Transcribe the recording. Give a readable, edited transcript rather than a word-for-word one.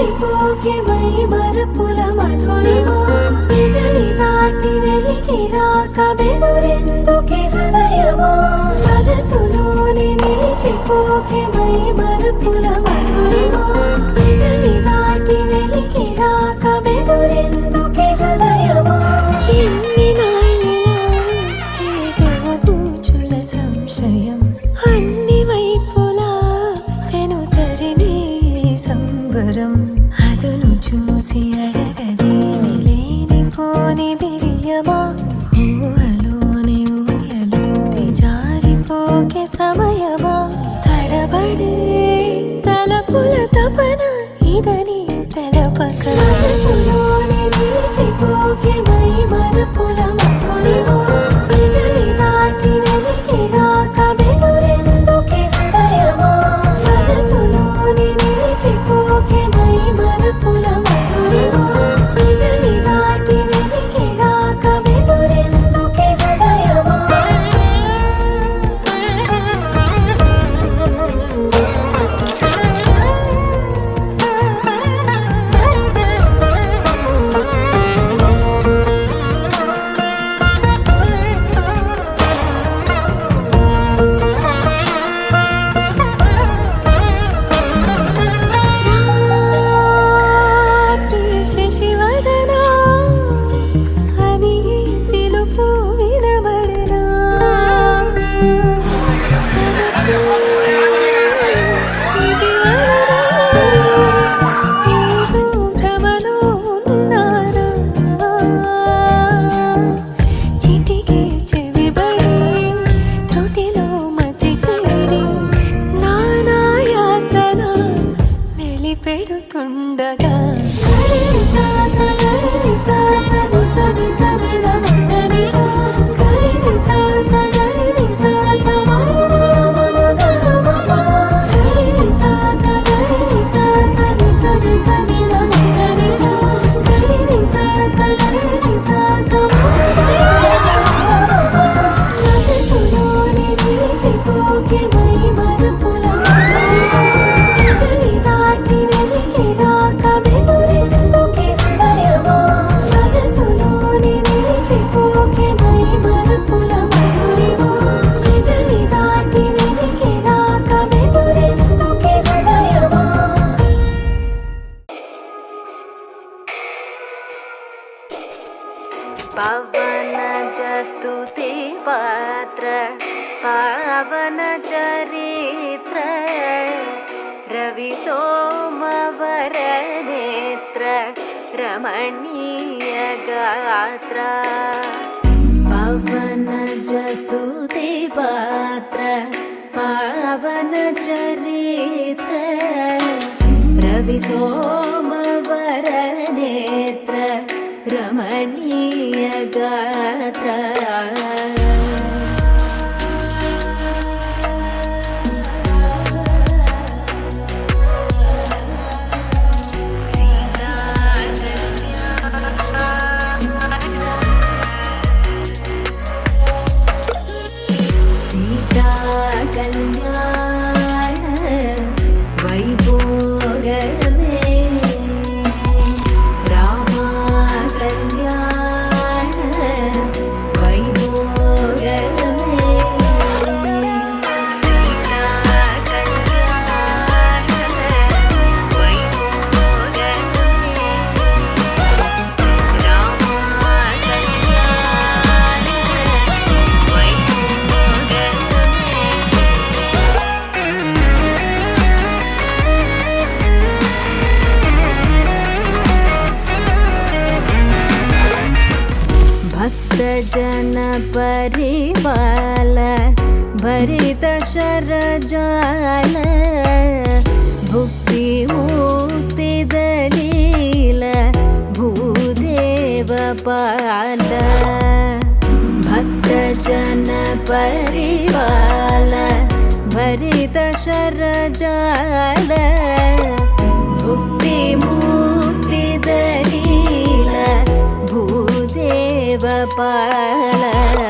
నిలిచిపోకే my మరపుల Madhurima పెదవి దాటి వెలికి రాక బెదురెందుకే హృదయమా మనసులోని నిలిచిపోకే మై మరపుల మధురిమా పెదవి దాటి వెలికి రాక బెదురెందుకే హృదయమా ఎన్ని నాళ్ళులా ఏదో పూచుల సంశయం అన్ని వైపులా వెనుతరినే సంబరం అదును చూసి అడగదేమి లేనిపోని బిడియమా ఊహలోని ఊయలోకి జారిపోకే సమయమా తడబడే తలపుల తపన ఇదని తెలపక మనసులోని నిలిచిపోకే మై మరపుల మధురిమా పెదవి దాటి వెలికి రాక బెదురెందుకే హృదయమా మనసులోని నిలిచిపోకే మై మరపుల మధురిమా పెదవి దాటి వెలికి రాక బెదురెందుకే హృదయమా పెడుతుండగా పవన జస్తుతి పాత్ర పావన చరిత్ర రవి సోమవర నేత్ర రమణీయ గాత్ర పవన జస్తుతి పాత్ర పావన చరిత్ర రవి సోమవర నేత్ర రమణీయ గాత్ర సీతా కళ్యాణ వైభోగమే జన పరివాల భరిత శరజాల భుక్తి ముక్తి దలీల భూదేవ పాల భక్త జన పరివాల భరిత శరజాల భుక్తి ముక్తి దలీల భూదేవ పాల